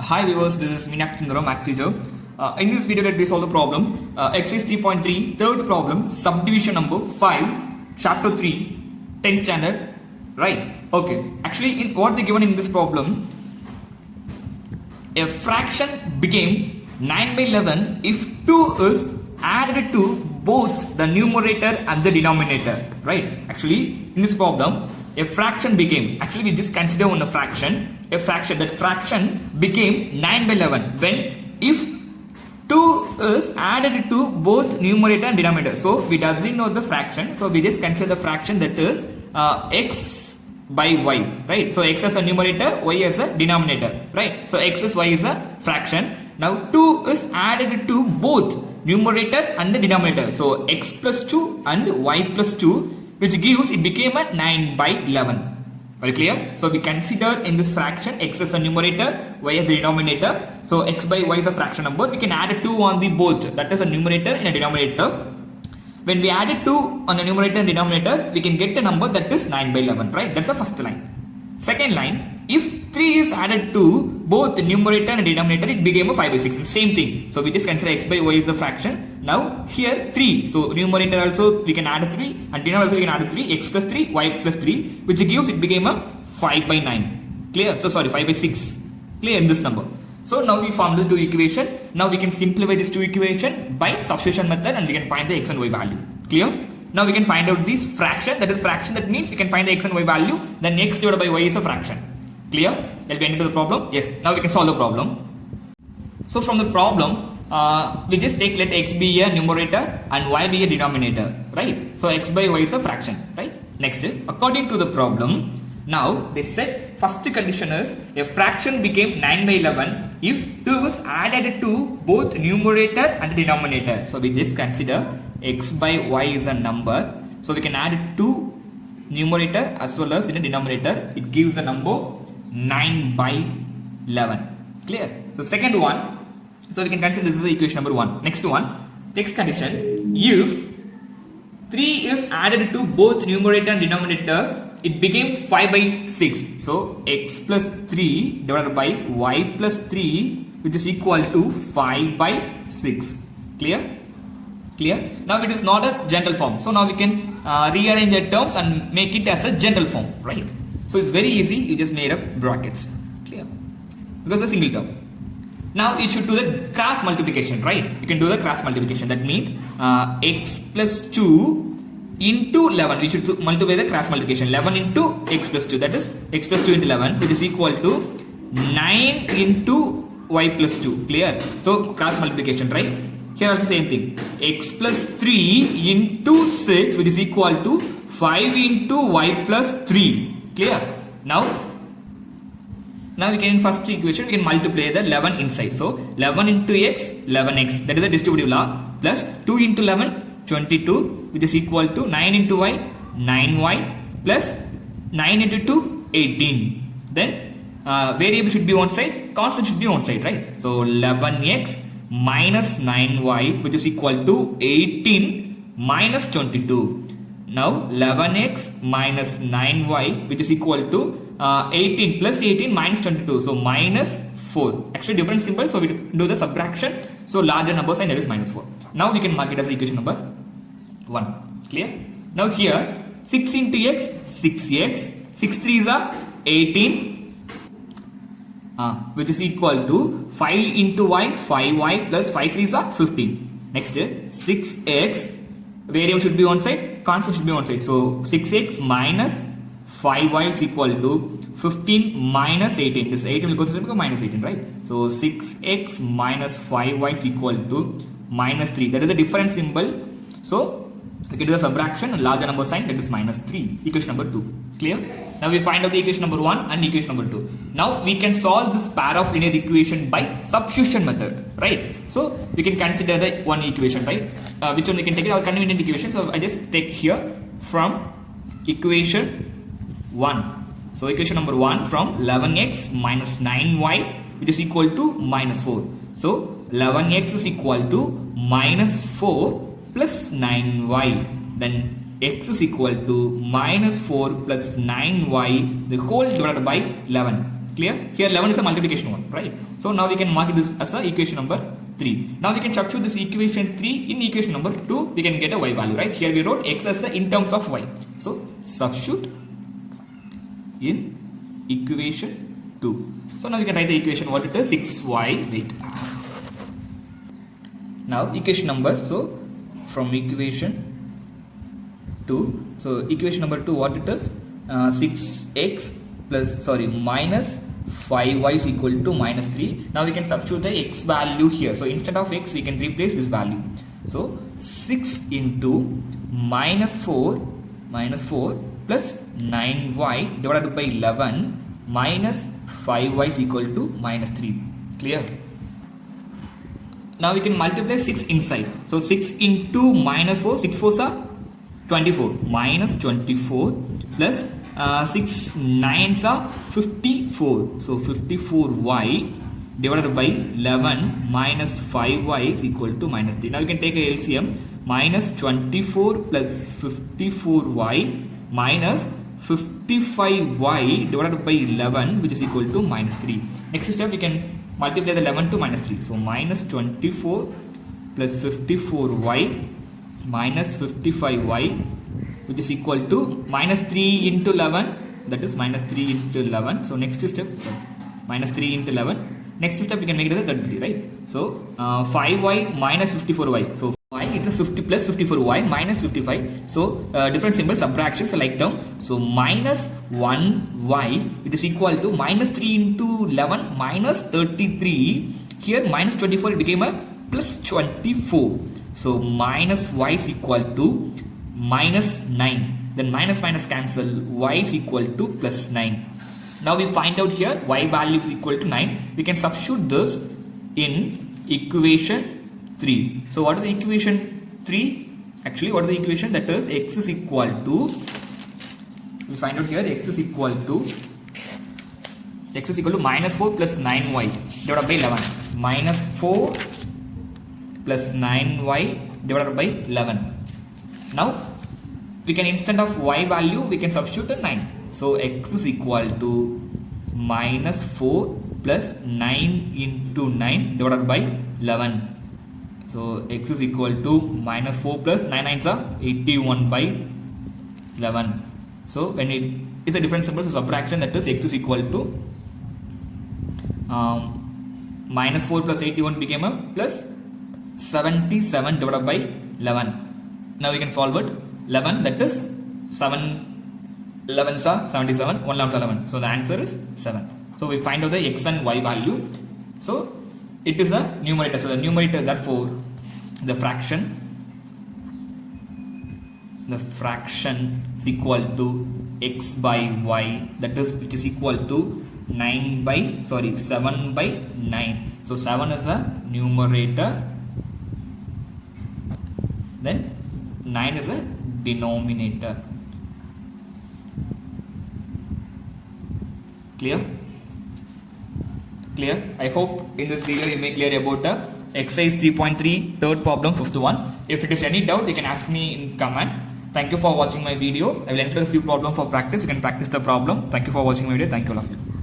Hi viewers, this is Meenakshi Sundaram S. In this video, let me solve the problem exercise 3.3, third problem, subdivision number 5, chapter 3, 10th standard. Right? Okay. Actually, in what they given in this problem, a fraction became 9 by 11 if 2 is added to both the numerator and the denominator. Right? Actually, in this problem, a fraction became, actually we just consider one fraction, that fraction became 9 by 11 when if 2 is added to both numerator and denominator. So we doesn't know the fraction, so we just consider the fraction that is x by y, right? So x as a numerator, y as a denominator, right? So x is y is a fraction. Now 2 is added to both numerator and the denominator. So x plus 2 and y plus 2, which gives it became a 9 by 11. Very clear? So we consider in this fraction x as a numerator, y as a denominator. So x by y is a fraction number. We can add 2 on the both, that is a numerator and a denominator. When we add 2 on the numerator and denominator, we can get a number that is 9 by 11, right? That's the first line. Second line, if 3 is added to both the numerator and denominator, it became a 5 by 6. Same thing. So we just consider x by y is a fraction. Now here 3. So numerator also we can add 3 and denominator also we can add 3. X plus 3, y plus 3, which gives it became a 5 by 9. Clear? So sorry, 5 by 6. Clear in this number. So now we formed the two equation. Now we can simplify this two equation by substitution method and we can find the x and y value. Clear? Now we can find out this fraction, that is fraction, that means we can find the x and y value, then x divided by y is a fraction. Clear? Let's get into the problem. Yes, now we can solve the problem. So from the problem, we just take let x be a numerator and y be a denominator, right? So x by y is a fraction, right? Next, according to the problem, now they said first condition is a fraction became 9 by 11 if 2 is added to both numerator and denominator. So we just consider x by y is a number. So we can add 2 numerator as well as in a denominator. It gives a number 9 by 11. Clear? So second one, so we can consider this is the equation number 1. Next one, next condition, if 3 is added to both numerator and denominator, it became 5 by 6. So x plus 3 divided by y plus 3, which is equal to 5 by 6. Clear? Clear? Now it is not a general form. So now we can rearrange the terms and make it as a general form, right? So it's very easy. You just made up brackets. Clear? Because it's a single term. Now you should do the cross multiplication, right? You can do the cross multiplication. That means x plus 2 into 11. We should multiply the cross multiplication. 11 into x plus 2. That is x plus 2 into 11. It is equal to 9 into y plus 2. Clear? So cross multiplication, right? Here also same thing. X plus 3 into 6, which is equal to 5 into y plus 3. Clear? Now we can in first equation we can multiply the 11 inside. So 11 into x, 11x. That is the distributive law. Plus 2 into 11, 22, which is equal to 9 into y, 9y, plus 9 into 2, 18. Then variable should be one side, constant should be one side, right? So 11x minus 9y, which is equal to 18 minus 22. Now 11x minus 9y, which is equal to 18 plus 18 minus 22. So minus 4. Actually different symbol, so we do the subtraction. So larger number sign, that is minus 4. Now we can mark it as equation number 1. Clear? Now here 6 into x, 6x, 6 3s are 18, which is equal to 5 into y, 5y plus 5 3s are 15. Next 6x, variable should be one side, constant should be one side. So 6x minus 5y is equal to 15 minus 18. This 18 will go to minus 18, right? So 6x minus 5y is equal to minus 3. That is the different symbol. So we can do the subtraction and larger number sign, that is minus 3. Equation number 2. Clear? Now we find out the equation number 1 and equation number 2. Now we can solve this pair of linear equation by substitution method, right? So we can consider the one equation, right? Which one we can take it? Our convenient equation. So I just take here from equation 1. So equation number 1 from 11x minus 9y, which is equal to minus 4. So 11x is equal to minus 4 plus 9y. Then x is equal to minus 4 plus 9y the whole divided by 11. Clear? Here 11 is a multiplication one, right? So now we can mark this as a equation number 3. Now we can substitute this equation 3 in equation number 2. We can get a y value, right? Here we wrote x as a in terms of y. So substitute in equation 2. So now we can write the equation what it is, 6y, wait. Now equation number, so from equation 2, so equation number 2 what it is, 6x minus 5y is equal to minus 3. Now we can substitute the x value here. So instead of x we can replace this value. So 6 into minus 4 plus 9y divided by 11 minus 5y is equal to minus 3. Clear? Now we can multiply 6 inside. So 6 into minus 4, 6 4s are 24, minus 24 plus 6 9s are 54. So 54y divided by 11 minus 5y is equal to minus 3. Now you can take a LCM, minus 24 plus 54y minus 55y divided by 11, which is equal to minus 3. Next step we can multiply the 11 to minus 3. So minus 24 plus 54y minus 55y, which is equal to minus 3 into 11, that is minus 3 into 11. So next step, so minus 3 into 11. Next step we can make it as 33, right? So 5y minus 54y. So y it is 50 plus 54y minus 55. So different symbol, subtraction, so like term. So minus 1y, it is equal to minus 3 into 11 minus 33. Here minus 24 it became a plus 24. So minus y is equal to minus 9. Then minus minus cancel, y is equal to plus 9. Now we find out here y value is equal to 9. We can substitute this in equation 3. So what is the equation 3? Actually what is the equation? That is x is equal to, we find out here x is equal to minus 4 plus 9y divided by 11. Minus 4 plus 9y divided by 11. Now we can, instead of y value we can substitute a 9. So x is equal to minus 4 plus 9 into 9 divided by 11. So x is equal to minus 4 plus 9 9s are 81 by 11. So when it is a different symbol, so subtraction, that is x is equal to minus 4 plus 81 became a plus 77 divided by 11. Now we can solve it. 11, that is 7 11s are 77, 1 11s are 11. So the answer is 7. So we find out the x and y value. So it is a numerator. So the numerator, therefore the fraction is equal to x by y, that is which is equal to 7 by 9. So 7 is a numerator, then 9 is a denominator. Clear? I hope in this video you make clear about the exercise 3.3 third problem, fifth one. If it is any doubt, you can ask me in comment. Thank you for watching my video. I will enter a few problems for practice. You can practice the problem. Thank you for watching my video. Thank you all of you.